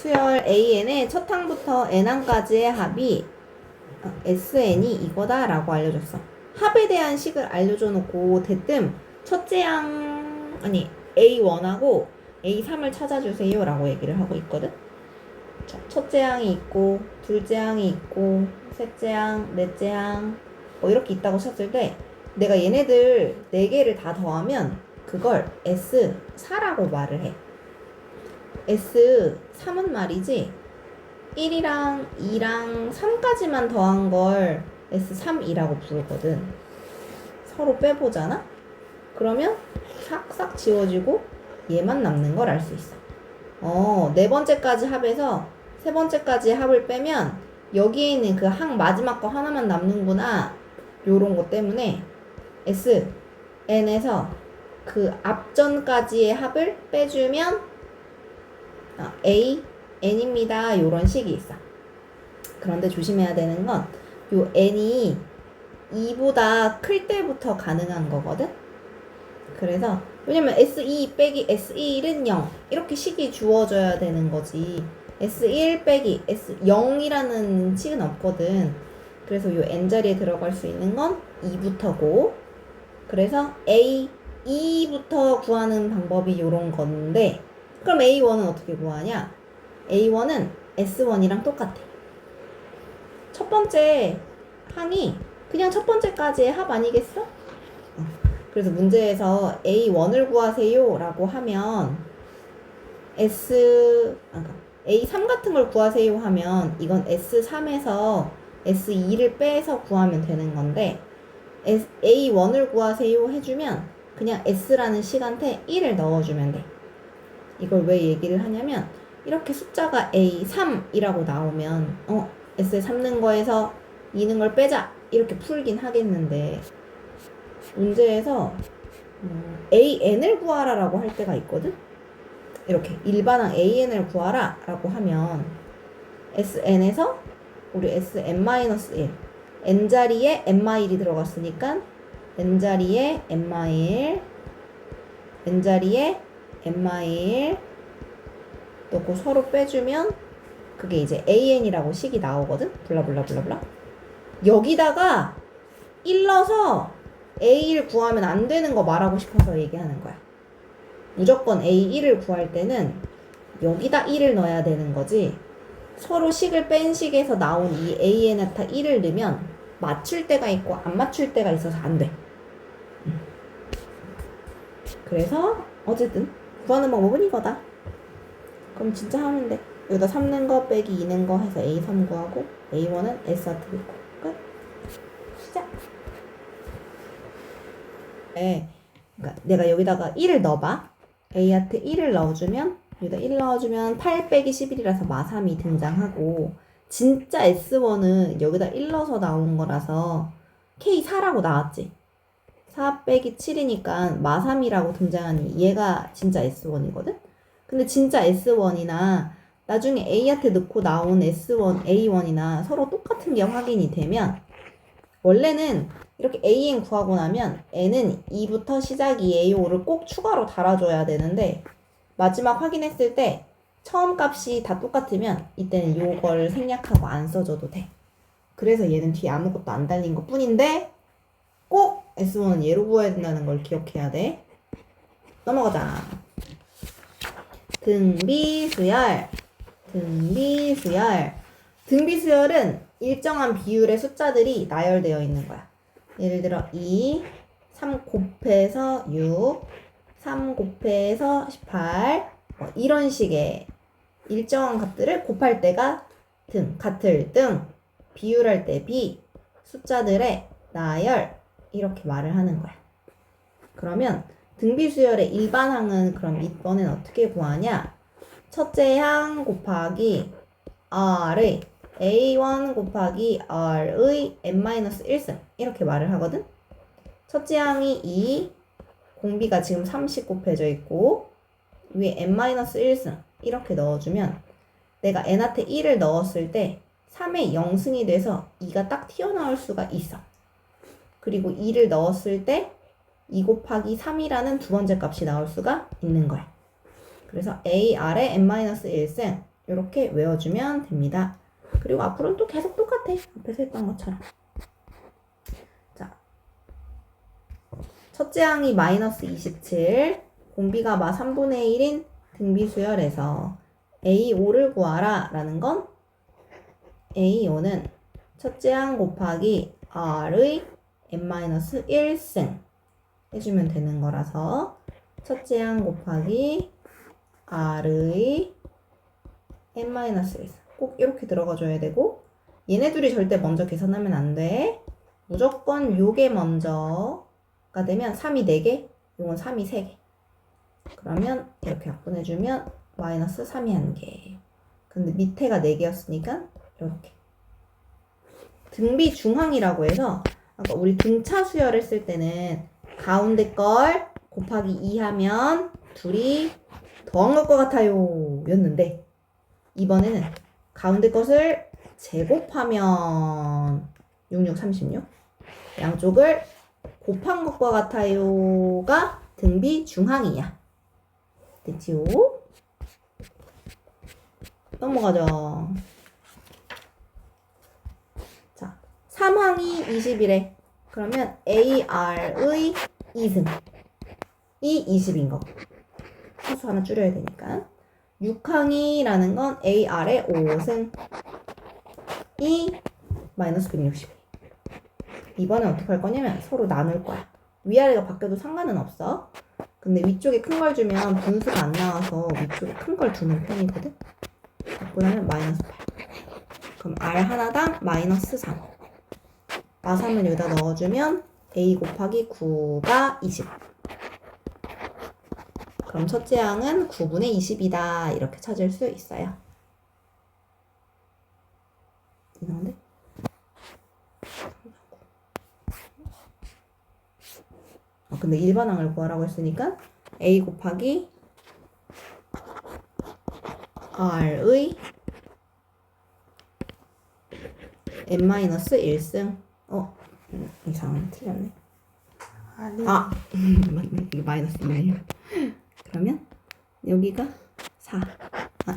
수열 AN의 첫 항부터 N항까지의 합이 SN이 이거다 라고 알려줬어. 합에 대한 식을 알려줘 놓고 대뜸 첫째 항 아니 A1하고 A3을 찾아주세요 라고 얘기를 하고 있거든. 자, 첫째 항이 있고 둘째 항이 있고 셋째 항, 넷째 항 뭐 이렇게 있다고 쳤을 때 내가 얘네들 4개를 다 더하면 그걸 S4라고 말을 해. S3은 말이지 1이랑 2랑 3까지만 더한 걸 S3이라고 부르거든. 서로 빼보잖아? 그러면 싹싹 지워지고 얘만 남는 걸 알 수 있어. 네 번째까지 합해서 세 번째까지 합을 빼면 여기에 있는 그 항 마지막 거 하나만 남는구나. 요런 거 때문에 SN에서 그 앞전까지의 합을 빼주면 A, N입니다. 요런 식이 있어. 그런데 조심해야 되는 건 요 N이 2보다 클 때부터 가능한 거거든? 그래서 왜냐면 S2 빼기 S1은 0 이렇게 식이 주어져야 되는 거지. S1 빼기 S0이라는 식은 없거든. 그래서 요 N자리에 들어갈 수 있는 건 2부터고 그래서 A2부터 구하는 방법이 요런 건데 그럼 A1은 어떻게 구하냐? A1은 S1이랑 똑같아. 첫 번째 항이 그냥 첫 번째까지의 합 아니겠어? 그래서 문제에서 A1을 구하세요 라고 하면 A3 같은 걸 구하세요 하면 이건 S3에서 S2를 빼서 구하면 되는 건데 A1을 구하세요 해주면 그냥 S라는 식한테 1을 넣어주면 돼. 이걸 왜 얘기를 하냐면 이렇게 숫자가 A3이라고 나오면 S에 3 넣은 거에서 2 넣은 걸 빼자 이렇게 풀긴 하겠는데 문제에서 AN을 구하라 라고 할 때가 있거든. 이렇게 일반항 AN을 구하라 라고 하면 SN에서 우리 SN-1 N자리에 N-1이 들어갔으니까 N자리에 N-1 N자리에 N-1 넣고 서로 빼주면 그게 이제 AN이라고 식이 나오거든. 블라블라블라블라. 여기다가 1 넣어서 A1 구하면 안 되는 거 말하고 싶어서 얘기하는 거야. 무조건 A1을 구할 때는 여기다 1을 넣어야 되는 거지. 서로 식을 뺀 식에서 나온 이 AN에다 1을 넣으면 맞출 때가 있고 안 맞출 때가 있어서 안 돼. 그래서 어쨌든 구하는 방법은 이거다. 그럼 진짜 하면 돼. 여기다 3 넣은 거 빼기 2 넣은 거 해서 A3 구하고 A1은 S 하트 넣고 끝. 시작. 그러니까 내가 여기다가 1을 넣어봐. A 하트 1을 넣어주면 여기다 1 넣어주면 8 빼기 11이라서 마3이 등장하고 진짜 S1은 여기다 1 넣어서 나온 거라서 K4라고 나왔지. 4 빼기 7이니까 마3이라고 등장하니 얘가 진짜 S1이거든? 근데 진짜 S1이나 나중에 A한테 넣고 나온 S1, A1이나 서로 똑같은 게 확인이 되면 원래는 이렇게 AN 구하고 나면 N은 2부터 시작이에요를 꼭 추가로 달아줘야 되는데 마지막 확인했을 때 처음 값이 다 똑같으면 이때는 요걸 생략하고 안 써줘도 돼. 그래서 얘는 뒤에 아무것도 안 달린 것 뿐인데 꼭 S1은 얘로 구해야 된다는 걸 기억해야 돼. 넘어가자. 등비수열. 등비수열은 일정한 비율의 숫자들이 나열되어 있는 거야. 예를 들어 2, 3 곱해서 6, 3 곱해서 18 이런 식의 일정한 값들을 곱할 때가 같을 등, 비율할 때 비, 숫자들의 나열 이렇게 말을 하는 거야. 그러면 등비수열의 일반항은 그럼 이번엔 어떻게 구하냐? 첫째 항 곱하기 R의 A1 곱하기 R의 N-1승 이렇게 말을 하거든? 첫째 항이 2, 공비가 지금 30 곱해져 있고 위에 N-1승 이렇게 넣어주면 내가 N한테 1을 넣었을 때 3의 0승이 돼서 2가 딱 튀어나올 수가 있어. 그리고 2를 넣었을 때 2 곱하기 3이라는 두 번째 값이 나올 수가 있는 거야. 그래서 AR의 N-1승 이렇게 외워주면 됩니다. 그리고 앞으로는 또 계속 똑같아. 앞에서 했던 것처럼. 자, 첫째 항이 마이너스 27, 공비가 마 3분의 1인 등비수열에서 A5를 구하라 라는 건 A5는 첫째 항 곱하기 R의 n-1승 해주면 되는 거라서 첫째 항 곱하기 R의 n-1승 꼭 이렇게 들어가줘야 되고 얘네 둘이 절대 먼저 계산하면 안 돼. 무조건 요게 먼저가 되면 3이 4개, 요건 3이 3개. 그러면 이렇게 약분해주면 마이너스 3이 1개. 근데 밑에가 4개였으니까 이렇게. 등비 중항이라고 해서 아까 우리 등차 수열했을 때는 가운데 걸 곱하기 2 하면 둘이 더한 것과 같아요 였는데 이번에는 가운데 것을 제곱하면 66, 36 양쪽을 곱한 것과 같아요가 등비 중항이야. 됐지요? 넘어가죠. 자, 3항이 20이래. 그러면 AR의 2승. 이 20인 거. 수수 하나 줄여야 되니까. 6항이라는 건 AR의 5승. 이 마이너스 160. 이번엔 어떻게 할 거냐면 서로 나눌 거야. 위아래가 바뀌어도 상관은 없어. 근데 위쪽에 큰 걸 주면 분수가 안 나와서 위쪽에 큰 걸 두는 편이거든. 갖고 나면 마이너스 8. 그럼 R 하나당 마이너스 3. 마3을 여기다 넣어주면 A 곱하기 9가 20. 그럼 첫째 항은 9분의 20이다. 이렇게 찾을 수 있어요. 이상한데? 근데 일반항을 구하라고 했으니까 A 곱하기 R의 n-1승. 이상하네. 틀렸네. 맞네. 이게 마이너스네. 그러면 여기가 4.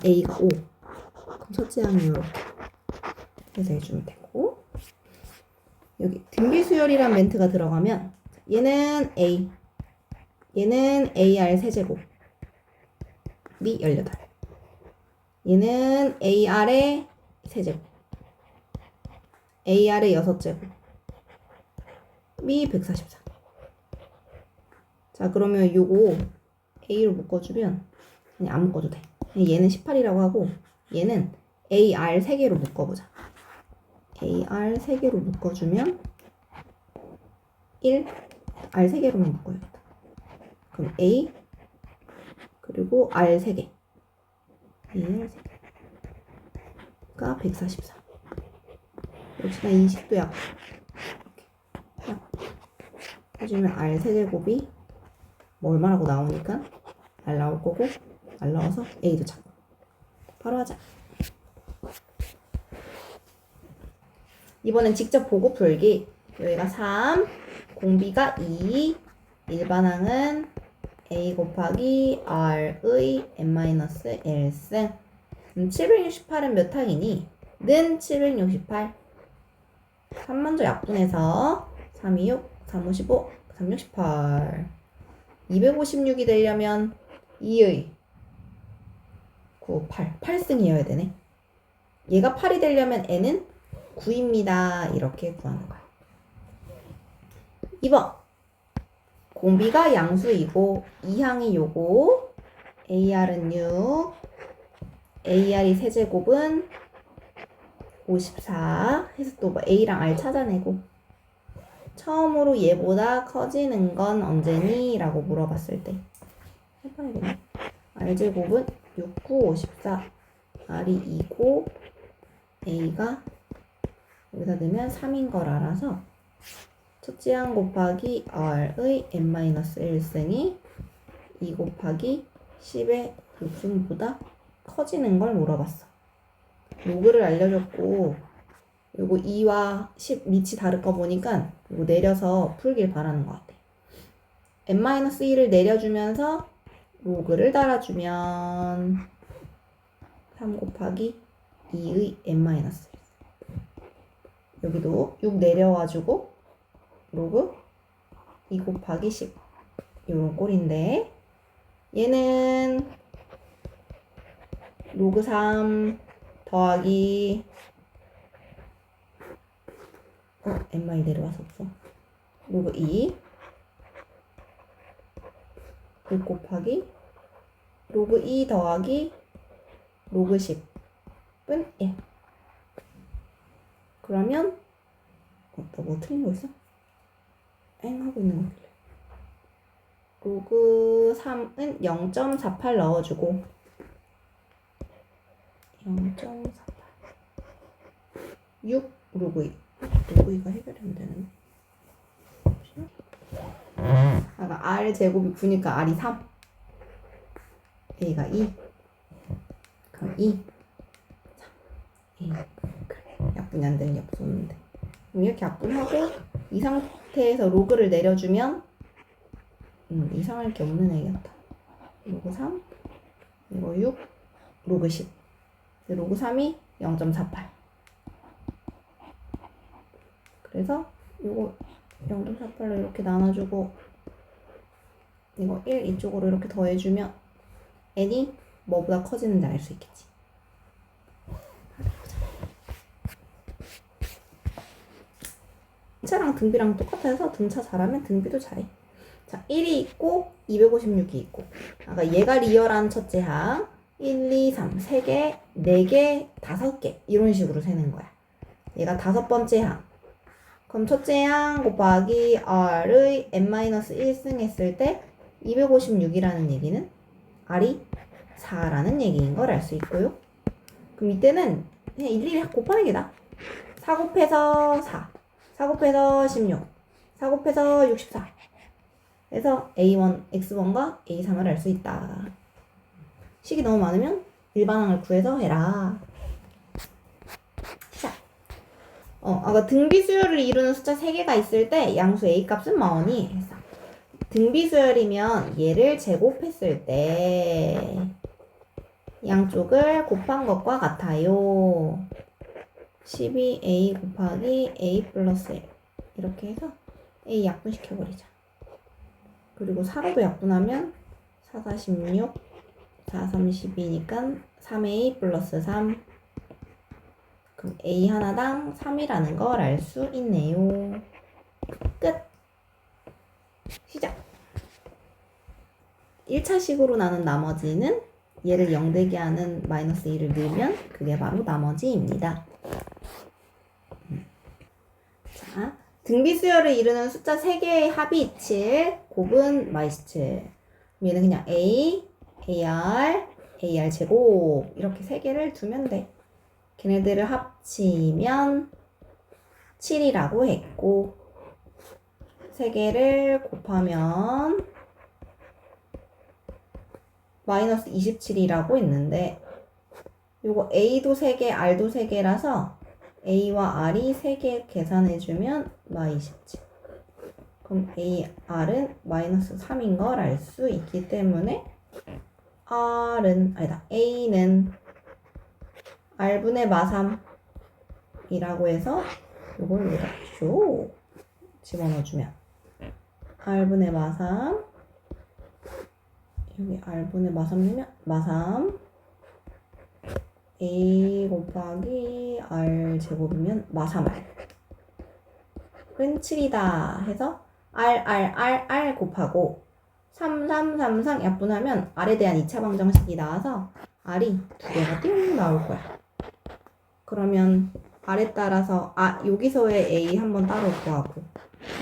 A가 5. 그럼 첫째 항은 이렇게 해서 해주면 되고 여기 등비수열이란 멘트가 들어가면 얘는 A, 얘는 AR 세제곱이 18. 얘는 AR의 세제곱, AR의 6제곱이 144. 자, 그러면 요거 A로 묶어주면 그냥 안 묶어도 돼. 얘는 18이라고 하고 얘는 AR 3개로 묶어보자. AR 3개로 묶어주면 1, R 3개로만 묶어야겠다. 그럼 A 그리고 R 3개 AR 3개가 144. 역시나 20도 약 이렇게 해주면 R 3제곱이 뭐 얼마라고 나오니까 R 나올 거고 R 나와서 A도 찾고 바로 하자. 이번엔 직접 보고 풀기. 여기가 3, 공비가 2, 일반항은 A 곱하기 R의 n-1승. 768은 몇 항이니? 는 768. 3 먼저 약분해서 326, 355, 368. 256이 되려면 2의 9, 8. 8승이어야 되네. 얘가 8이 되려면 n은 9입니다. 이렇게 구하는 거야. 2번. 공비가 양수이고 2항이 요거 AR은 6, AR이 세제곱은 54 해서 또 뭐 A랑 R 찾아내고 처음으로 얘보다 커지는 건 언제니? 라고 물어봤을 때 해봐야겠네. R제곱은 6, 9, 54 R이 2고 A가 여기다 넣으면 3인 걸 알아서 첫째 항 곱하기 R의 n-1승이 2 곱하기 10의 6승보다 커지는 걸 물어봤어. 로그를 알려줬고 요거 2와 10 밑이 다를 거 보니까 요거 내려서 풀길 바라는 것 같아. n-1을 내려주면서 로그를 달아주면 3 곱하기 2의 n-1. 여기도 6 내려와주고 로그 2 곱하기 10 요런 꼴인데 얘는 로그 3 더하기 n-1 내려와서 없어. 로그 2 6 곱하기 로그 2 더하기 로그 10은 1. 그러면 나 뭐 틀린 거 있어? 엥 하고 있는 거길래 로그 3은 0.48 넣어주고 0.48 6 로그 2 로그 2가 해결이 안 되는데 아까 R 제곱이 9니까 R이 3 A가 2 그럼 2 3 A 그래 약분이 안 되는 게 없었는데 그럼 이렇게 약분하고 이 상태에서 로그를 내려주면 이상할 게 없는 애겠다. 로그 3 이거 6 로그 10 로그 3이 0.48 그래서 이거 0.48로 이렇게 나눠주고 이거 1 이쪽으로 이렇게 더해주면 n이 뭐보다 커지는지 알 수 있겠지. 등차랑 등비랑 똑같아서 등차 잘하면 등비도 잘해. 자, 1이 있고 256이 있고 아까 얘가 리얼한 첫째 항 1, 2, 3, 3개, 4개, 5개 이런 식으로 세는 거야. 얘가 다섯 번째 항 그럼 첫째 항 곱하기 R의 n-1승 했을 때 256이라는 얘기는 R이 4라는 얘기인 걸 알 수 있고요. 그럼 이때는 그냥 일일이 곱하는 게 나아. 4 곱해서 4 4 곱해서 16 4 곱해서 64 그래서 A1, X1과 A3을 알 수 있다. 식이 너무 많으면 일반항을 구해서 해라. 시작. 아까 등비수열을 이루는 숫자 3개가 있을 때 양수 A 값은 뭐니? 했어. 등비수열이면 얘를 제곱했을 때 양쪽을 곱한 것과 같아요. 12A 곱하기 A 플러스 1 이렇게 해서 A 약분시켜버리자. 그리고 4로도 약분하면 4, 4, 16 4, 32니까 3A 플러스 3 그럼 A 하나당 3이라는 걸 알 수 있네요. 끝! 시작! 1차식으로 나눈 나머지는 얘를 0되게 하는 마이너스 1을 넣으면 그게 바로 나머지입니다. 자, 등비수열을 이루는 숫자 3개의 합이 7, 곱은 마이너스 7. 얘는 그냥 A, AR, AR 제곱 이렇게 3개를 두면 돼. 걔네들을 합치면 7이라고 했고 3개를 곱하면 마이너스 27이라고 했는데 요거 A도 3개, R도 3개라서 A와 R이 3개 계산해주면 -27 그럼 AR은 마이너스 3인 걸 알 수 있기 때문에 A는 R분의 마3이라고 해서 요걸 여기다 쭉 집어넣어주면 R분의 마3 여기 R분의 마3 넣으면 마3 A 곱하기 R 제곱이면 마3R 은 7이다 해서 R 곱하고 3, 3, 3, 3 약분하면 R에 대한 2차 방정식이 나와서 R이 2개가 띵 나올 거야. 그러면 R에 따라서 여기서의 A 한번 따로 구하고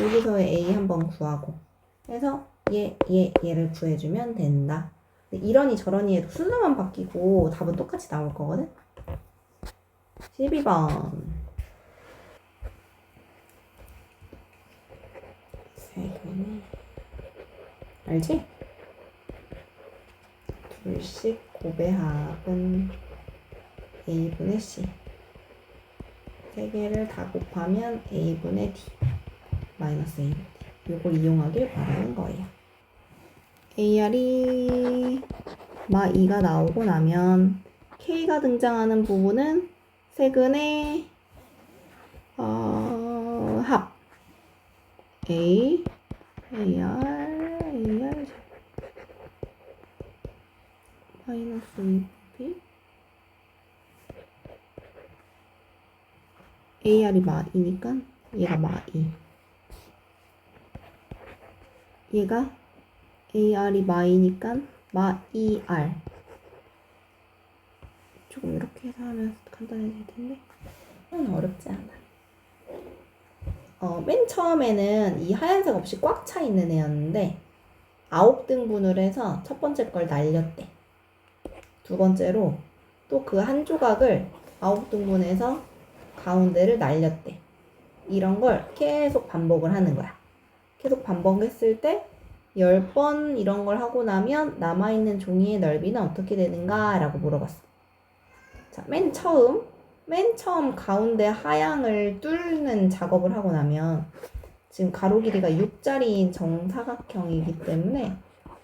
여기서의 A 한번 구하고 해서 얘를 구해주면 된다. 이러니 저러니 해도 순서만 바뀌고 답은 똑같이 나올 거거든. 12번 알지? 둘씩 곱의 합은 A분의 C 3개를 다 곱하면 A분의 D 마이너스 A분의 D 요걸 이용하길 바라는 거예요. AR이 마2가 나오고 나면 K가 등장하는 부분은 세근의 합 A, AR, AR 마이너스 2B AR이 마이니까 얘가 마이 얘가 AR이 마이니까 마이R 조금 이렇게 해서 하면 간단해질 텐데 어렵지 않아. 맨 처음에는 이 하얀색 없이 꽉 차 있는 애였는데 9등분을 해서 첫 번째 걸 날렸대. 두 번째로 또 그 한 조각을 9등분해서 가운데를 날렸대. 이런 걸 계속 반복을 하는 거야. 계속 반복했을 때 10번 이런 걸 하고 나면 남아있는 종이의 넓이는 어떻게 되는가? 라고 물어봤어. 자, 맨 처음 가운데 하향을 뚫는 작업을 하고 나면 지금 가로 길이가 6짜리인 정사각형이기 때문에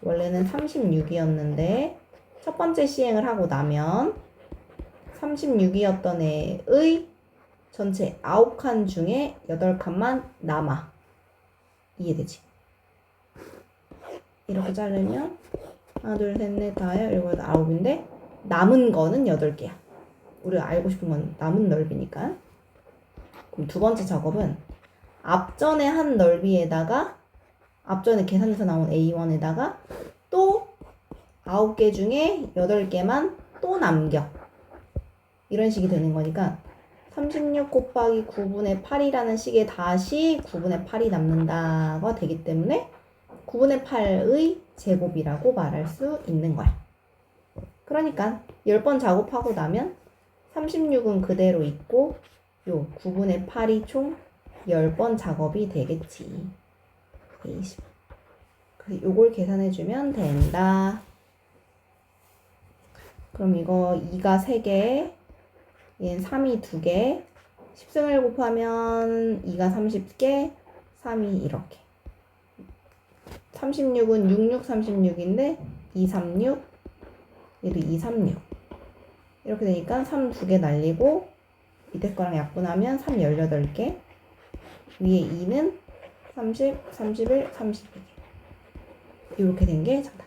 원래는 36이었는데 첫 번째 시행을 하고 나면 36이었던 애의 전체 9칸 중에 8칸만 남아. 이해되지? 이렇게 자르면 하나, 둘, 셋, 넷, 다섯, 일곱, 여덟, 아홉인데 남은 거는 8개야. 우리가 알고 싶은 건 남은 넓이니까. 그럼 두 번째 작업은 앞전에 한 넓이에다가 앞전에 계산해서 나온 A1에다가 또 9개 중에 8개만 또 남겨. 이런 식이 되는 거니까 36 곱하기 9분의 8이라는 식에 다시 9분의 8이 남는다가 되기 때문에 9분의 8의 제곱이라고 말할 수 있는 거야. 그러니까 10번 작업하고 나면 36은 그대로 있고 요 9분의 8이 총 10번 작업이 되겠지. 20. 그래서 요걸 계산해주면 된다. 그럼 이거 2가 3개, 얘는 3이 2개, 10승을 곱하면 2가 30개, 3이 이렇게. 36은 66, 36인데 236, 얘도 236. 이렇게 되니까 3 2개 날리고 밑에 거랑 약분하면 3 18개, 위에 2는 30, 31, 32개. 이렇게 된 게 정답.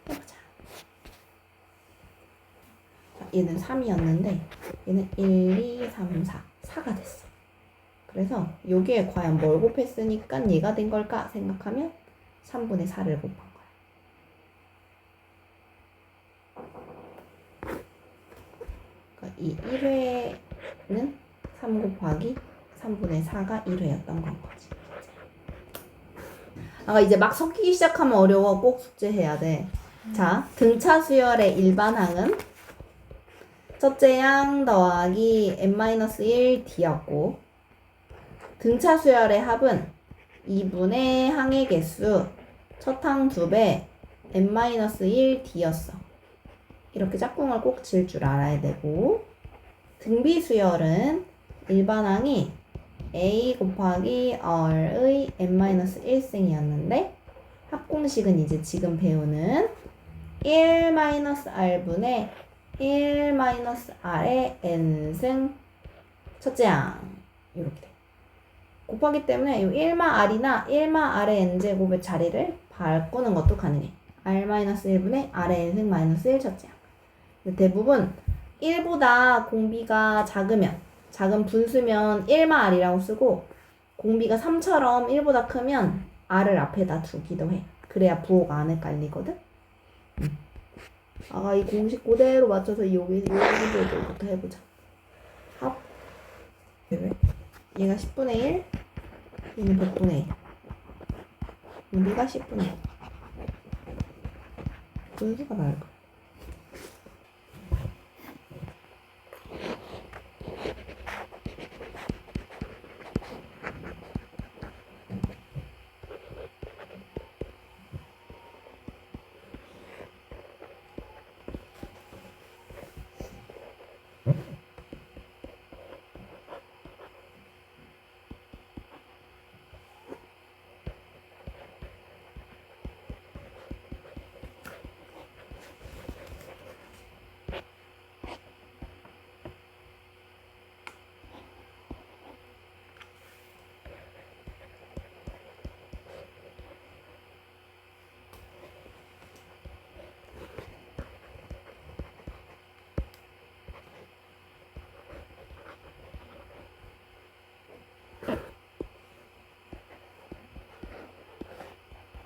해보자. 자, 얘는 3이었는데 얘는 1, 2, 3, 4. 4가 됐어. 그래서 여기에 과연 뭘 곱했으니까 얘가 된 걸까 생각하면 3분의 4를 곱한 거야. 그러니까 이 1회는 3 곱하기 3분의 4가 1회였던 건 거지. 이제 막 섞이기 시작하면 어려워. 꼭 숙제해야 돼. 자, 등차 수열의 일반항은 첫째 양 더하기 n-1 d였고 등차 수열의 합은 2분의 항의 개수 첫 항 2배 n-1 d였어. 이렇게 짝꿍을 꼭 지을 줄 알아야 되고 등비 수열은 일반항이 a 곱하기 r의 n-1승이었는데 합공식은 이제 지금 배우는 1-r분의 1-r의 n승 첫째 양 이렇게 돼. 곱하기 때문에 이 1-r이나 1-r의 n제곱의 자리를 바꾸는 것도 가능해. r-1분의 r의 n승 마이너스 1 첫째 양. 근데 대부분 1보다 공비가 작은 분수면 1-r이라고 쓰고 공비가 3처럼 1보다 크면 r을 앞에다 두기도 해. 그래야 부호가 안 헷갈리거든. 이 공식 그대로 맞춰서 여기 문제부터 해보자. 합. 왜? 얘가 10분의 1, 얘는 100분의 1. 여기가 10분의 1. 분수가 나을 거야.